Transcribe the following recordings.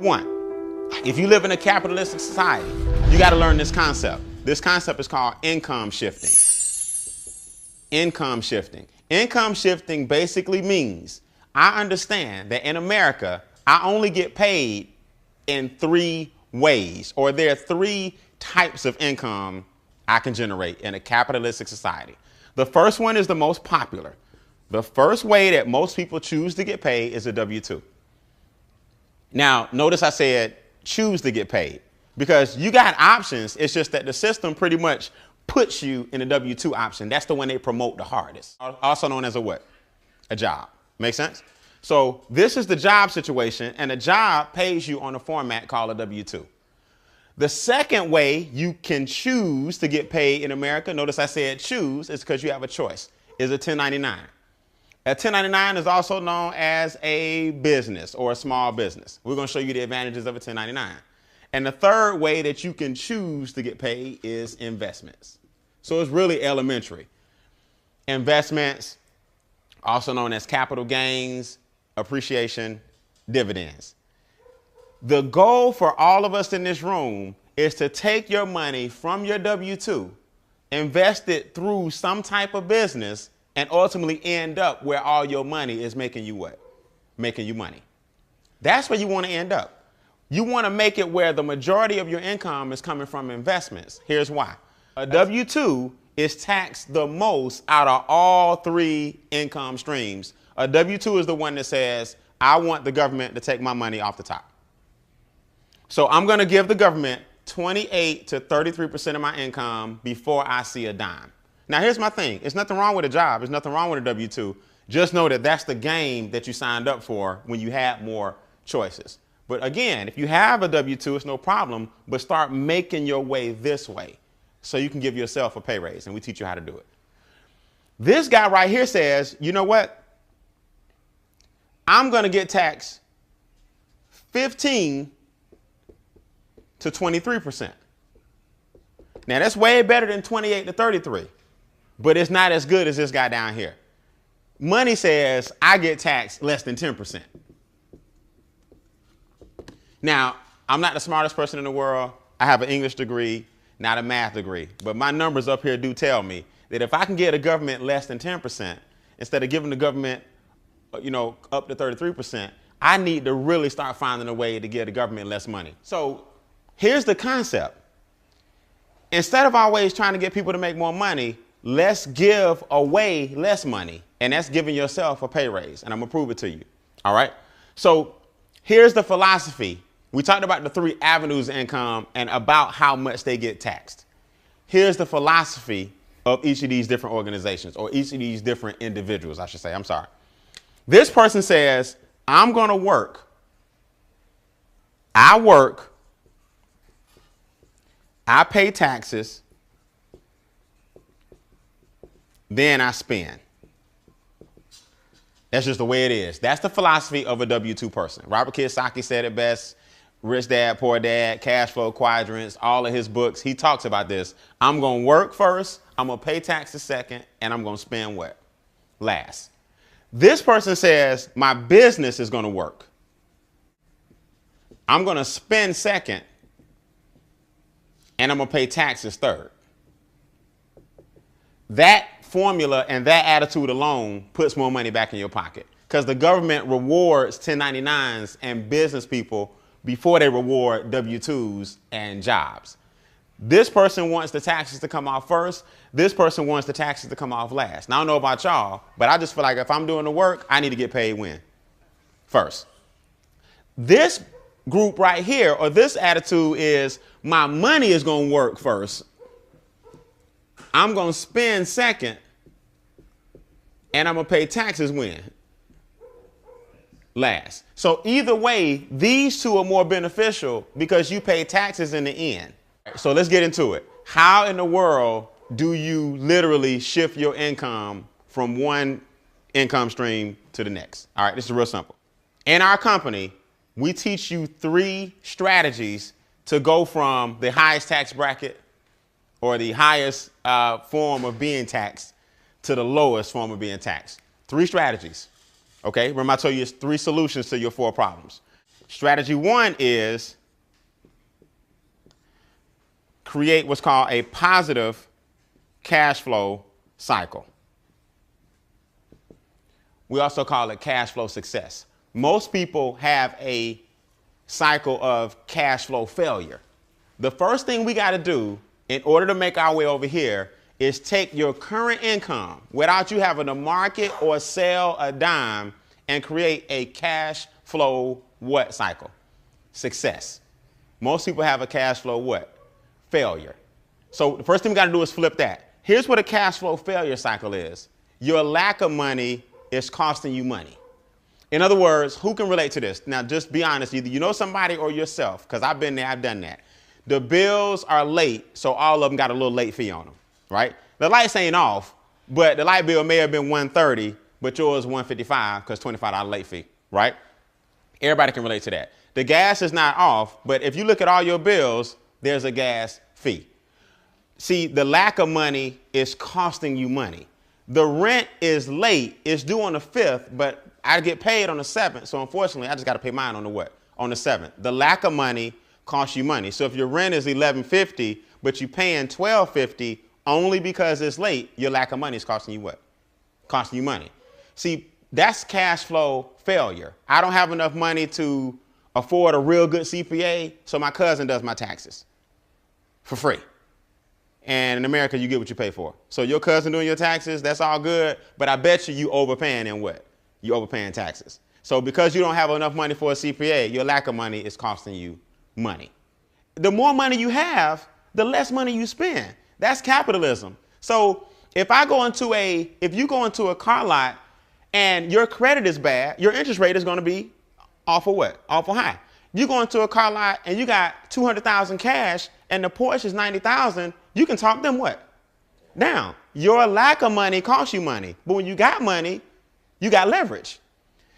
One, if you live in a capitalistic society, you got to learn this concept. This concept is called income shifting. Income shifting. Income shifting basically means I understand that in America, I only get paid in 3 ways, or there are 3 types of income I can generate in a capitalistic society. The first one is the most popular. The first way that most people choose to get paid is a W-2. Now, notice I said choose to get paid because you got options. It's just that the system pretty much puts you in a W-2 option. That's the one they promote the hardest. Also known as a what? A job. Make sense? So this is the job situation, and a job pays you on a format called a W-2. The second way you can choose to get paid in America, notice I said choose, is because you have a choice, is a 1099. A 1099 is also known as a business or a small business. We're going to show you the advantages of a 1099. And the third way that you can choose to get paid is investments. So it's really elementary. Investments, also known as capital gains, appreciation, dividends. The goal for all of us in this room is to take your money from your W-2, invest it through some type of business, and ultimately end up where all your money is making you what? Making you money. That's where you want to end up. You want to make it where the majority of your income is coming from investments. Here's why. A W-2 is taxed the most out of all 3 income streams. A W-2 is the one that says, I want the government to take my money off the top. So I'm going to give the government 28 to 33% of my income before I see a dime. Now, here's my thing. There's nothing wrong with a job. There's nothing wrong with a W-2. Just know that that's the game that you signed up for when you had more choices. But again, if you have a W-2, it's no problem, but start making your way this way so you can give yourself a pay raise, and we teach you how to do it. This guy right here says, you know what? I'm going to get taxed 15 to 23%. Now, that's way better than 28 to 33. But it's not as good as this guy down here. Money says I get taxed less than 10%. Now, I'm not the smartest person in the world. I have an English degree, not a math degree. But my numbers up here do tell me that if I can get a government less than 10%, instead of giving the government, up to 33%, I need to really start finding a way to give the government less money. So here's the concept. Instead of always trying to get people to make more money, let's give away less money, and that's giving yourself a pay raise, and I'm gonna prove it to you. All right. So here's the philosophy. We talked about the 3 avenues of income and about how much they get taxed. Here's the philosophy of each of these different organizations, or each of these different individuals, I should say. I'm sorry. This person says, I'm gonna work. I work. I pay taxes. Then I spend. That's just the way it is. That's the philosophy of a W-2 person. Robert Kiyosaki said it best. Rich Dad, Poor Dad, Cash Flow Quadrants, all of his books. He talks about this. I'm going to work first. I'm going to pay taxes second. And I'm going to spend what? Last. This person says my business is going to work. I'm going to spend second. And I'm going to pay taxes third. That formula and that attitude alone puts more money back in your pocket because the government rewards 1099s and business people before they reward W-2s and jobs. This person wants the taxes to come off first. This person wants the taxes to come off last. Now, I don't know about y'all, but I just feel like if I'm doing the work, I need to get paid when? First. This group right here, or this attitude is my money is going to work first. I'm going to spend second, and I'm going to pay taxes when? Last. So either way, these 2 are more beneficial because you pay taxes in the end. So let's get into it. How in the world do you literally shift your income from one income stream to the next? All right, this is real simple. In our company, we teach you 3 strategies to go from the highest tax bracket or the highest form of being taxed to the lowest form of being taxed. 3 strategies. Okay, remember I told you it's 3 solutions to your 4 problems. Strategy 1 is create what's called a positive cash flow cycle. We also call it cash flow success. Most people have a cycle of cash flow failure. The first thing we got to do in order to make our way over here is take your current income without you having to market or sell a dime and create a cash flow what cycle? Success. Most people have a cash flow what? Failure. So the first thing we got to do is flip that. Here's what a cash flow failure cycle is. Your lack of money is costing you money. In other words, who can relate to this? Now, just be honest. Either you know somebody or yourself, because I've been there, I've done that. The bills are late, so all of them got a little late fee on them, right? The lights ain't off, but the light bill may have been $130, but yours $155 because $25 late fee, right? Everybody can relate to that. The gas is not off, but if you look at all your bills, there's a gas fee. See, the lack of money is costing you money. The rent is late. It's due on the 5th, but I get paid on the 7th. So unfortunately, I just got to pay mine on the what? On the 7th. The lack of money costs you money. So if your rent is $11.50, but you're paying $12.50 only because it's late, your lack of money is costing you what? Costing you money. See, that's cash flow failure. I don't have enough money to afford a real good CPA, so my cousin does my taxes for free. And in America, you get what you pay for. So your cousin doing your taxes, that's all good. But I bet you overpaying in what? You overpaying taxes. So because you don't have enough money for a CPA, your lack of money is costing you money. The more money you have, the less money you spend. That's capitalism. So if you go into a car lot and your credit is bad, your interest rate is going to be awful what? Awful high. You go into a car lot and you got $200,000 cash and the Porsche is $90,000, you can talk them what? Down. Your lack of money costs you money. But when you got money, you got leverage.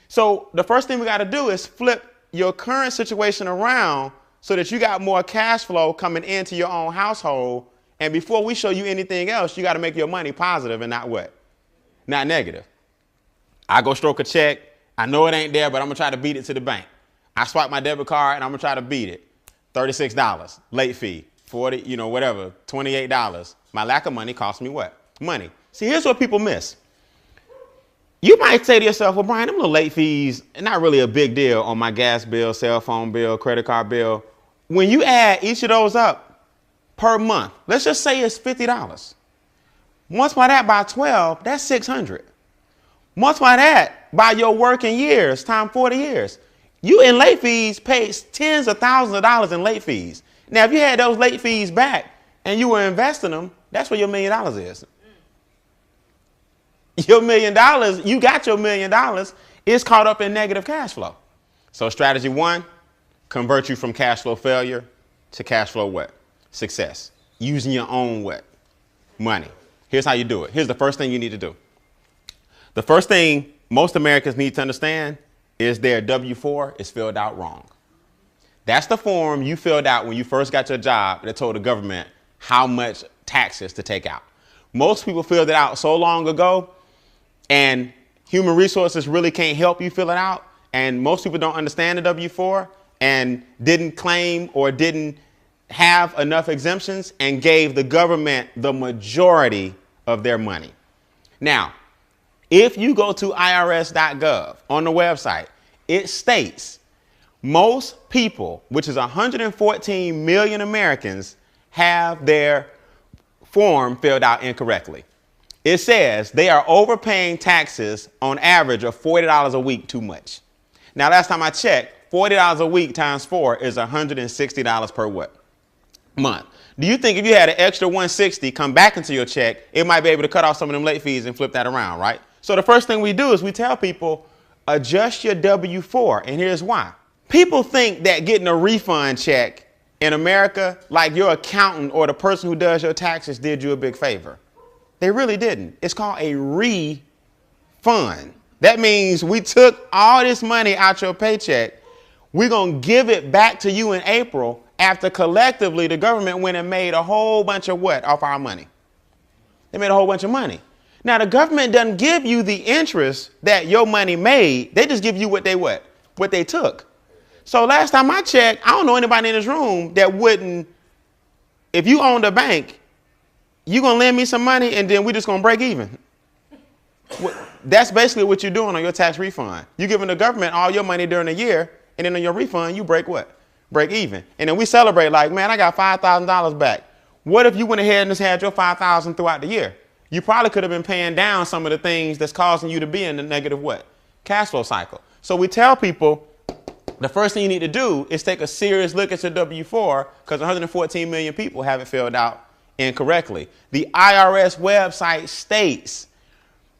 So the first thing we got to do is flip your current situation around so that you got more cash flow coming into your own household. And before we show you anything else, you got to make your money positive and not what? Not negative. I go stroke a check. I know it ain't there, but I'm going to try to beat it to the bank. I swipe my debit card and I'm going to try to beat it. $36, late fee, 40, whatever, $28. My lack of money costs me what? Money. See, here's what people miss. You might say to yourself, well, Brian, them little late fees, not really a big deal on my gas bill, cell phone bill, credit card bill. When you add each of those up per month, let's just say it's $50. Multiply that by 12, that's $600. Multiply that by your working years, times 40 years. You in late fees paid tens of thousands of dollars in late fees. Now, if you had those late fees back and you were investing them, that's where your $1 million is. Your $1 million, you got your $1 million, is caught up in negative cash flow. So strategy 1, convert you from cash flow failure to cash flow what? Success. Using your own what? Money. Here's how you do it. Here's the first thing you need to do. The first thing most Americans need to understand is their W-4 is filled out wrong. That's the form you filled out when you first got your job that told the government how much taxes to take out. Most people filled it out so long ago, and human resources really can't help you fill it out. And most people don't understand the W-4 and didn't claim or didn't have enough exemptions and gave the government the majority of their money. Now, if you go to irs.gov on the website, it states most people, which is 114 million Americans, have their form filled out incorrectly. It says they are overpaying taxes on average of $40 a week too much. Now, last time I checked, $40 a week times 4 is $160 per what? Month. Do you think if you had an extra $160 come back into your check, it might be able to cut off some of them late fees and flip that around, right? So the first thing we do is we tell people, adjust your W-4, and here's why. People think that getting a refund check in America, like your accountant or the person who does your taxes did you a big favor. They really didn't. It's called a refund. That means we took all this money out your paycheck. We're going to give it back to you in April after collectively the government went and made a whole bunch of what off our money? They made a whole bunch of money. Now, the government doesn't give you the interest that your money made. They just give you what they took. So last time I checked, I don't know anybody in this room that wouldn't, if you owned a bank, you going to lend me some money and then we just going to break even. That's basically what you're doing on your tax refund. You're giving the government all your money during the year, and then on your refund, you break what? Break even. And then we celebrate like, man, I got $5,000 back. What if you went ahead and just had your $5,000 throughout the year? You probably could have been paying down some of the things that's causing you to be in the negative what? Cash flow cycle. So we tell people the first thing you need to do is take a serious look at your W-4 because 114 million people have it filled out incorrectly. The IRS website states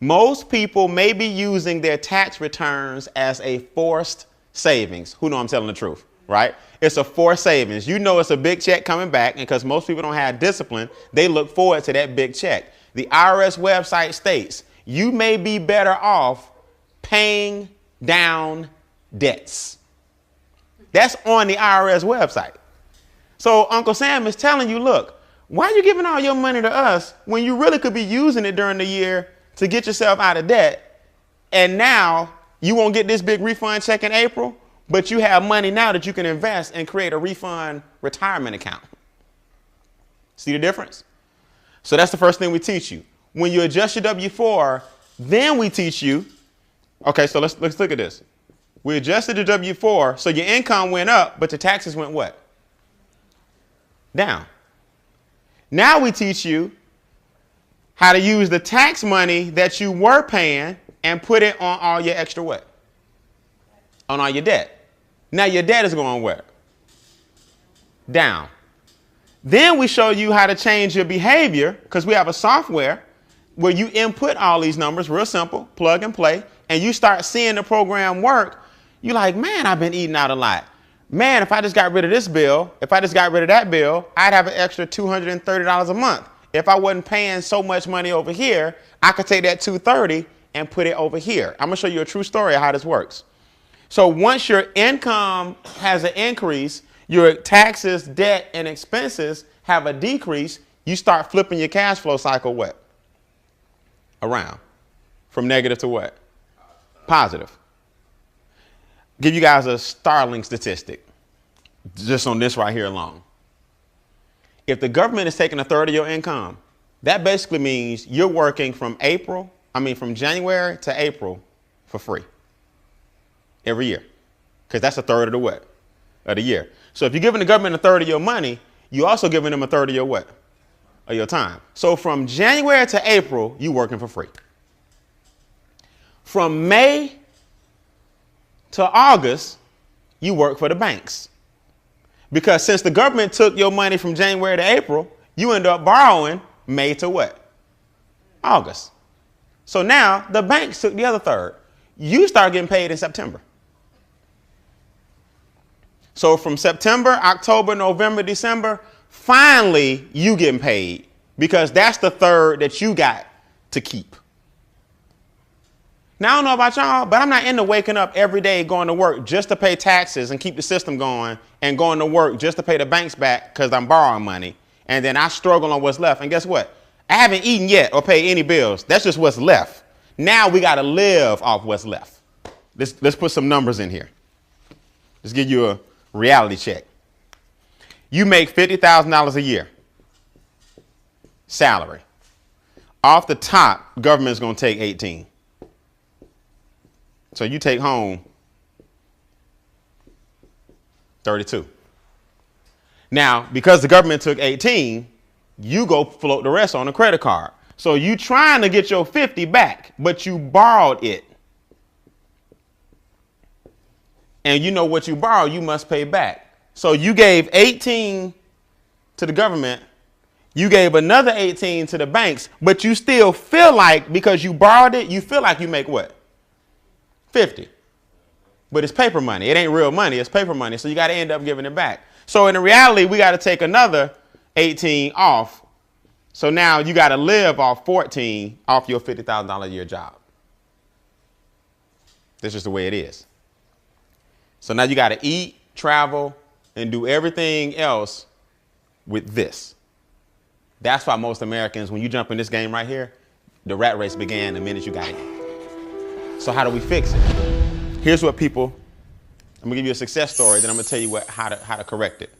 most people may be using their tax returns as a forced savings. Who know I'm telling the truth, right? It's a forced savings. You know it's a big check coming back, and because most people don't have discipline, they look forward to that big check. The IRS website states you may be better off paying down debts. That's on the IRS website. So Uncle Sam is telling you, look, why are you giving all your money to us when you really could be using it during the year to get yourself out of debt? And now you won't get this big refund check in April, but you have money now that you can invest and create a refund retirement account. See the difference? So that's the first thing we teach you. When you adjust your W-4, then we teach you, okay, so let's look at this. We adjusted your W-4, so your income went up, but your taxes went what? Down. Now we teach you how to use the tax money that you were paying and put it on all your extra what? On all your debt. Now your debt is going where? Down. Then we show you how to change your behavior because we have a software where you input all these numbers, real simple, plug and play, and you start seeing the program work. You're like, man, I've been eating out a lot. Man, if I just got rid of this bill, if I just got rid of that bill, I'd have an extra $230 a month. If I wasn't paying so much money over here, I could take that $230 and put it over here. I'm going to show you a true story of how this works. So once your income has an increase, your taxes, debt, and expenses have a decrease, you start flipping your cash flow cycle what? Around. From negative to what? Positive. Give you guys a startling statistic just on this right here alone. If the government is taking a third of your income, that basically means you're working from January to April for free every year, because that's a third of the what? Of the year. So if you're giving the government a third of your money, you're also giving them a third of your what? Of your time. So from January to April, you're working for free. From May to August, you work for the banks. Because since the government took your money from January to April, you end up borrowing May to what? August. So now the banks took the other third. You start getting paid in September. So from September, October, November, December, finally you getting paid because that's the third that you got to keep. Now, I don't know about y'all, but I'm not into waking up every day going to work just to pay taxes and keep the system going and going to work just to pay the banks back because I'm borrowing money. And then I struggle on what's left. And guess what? I haven't eaten yet or paid any bills. That's just what's left. Now we got to live off what's left. Let's put some numbers in here. Let's give you a reality check. You make $50,000 a year salary. Off the top, government's going to take 18. So you take home 32. Now, because the government took 18, you go float the rest on a credit card. So you trying to get your 50 back, but you borrowed it. And you know what you borrow, you must pay back. So you gave 18 to the government. You gave another 18 to the banks, but you still feel like because you borrowed it, you feel like you make what? 50. But it's paper money. It ain't real money. It's paper money. So you got to end up giving it back. So in reality, we got to take another 18 off. So now you got to live off 14 off your $50,000 a year job. This is the way it is. So now you got to eat, travel, and do everything else with this. That's why most Americans, when you jump in this game right here, the rat race began the minute you got in. So how do we fix it? Here's what people I'm gonna give you a success story, then I'm gonna tell you how to correct it.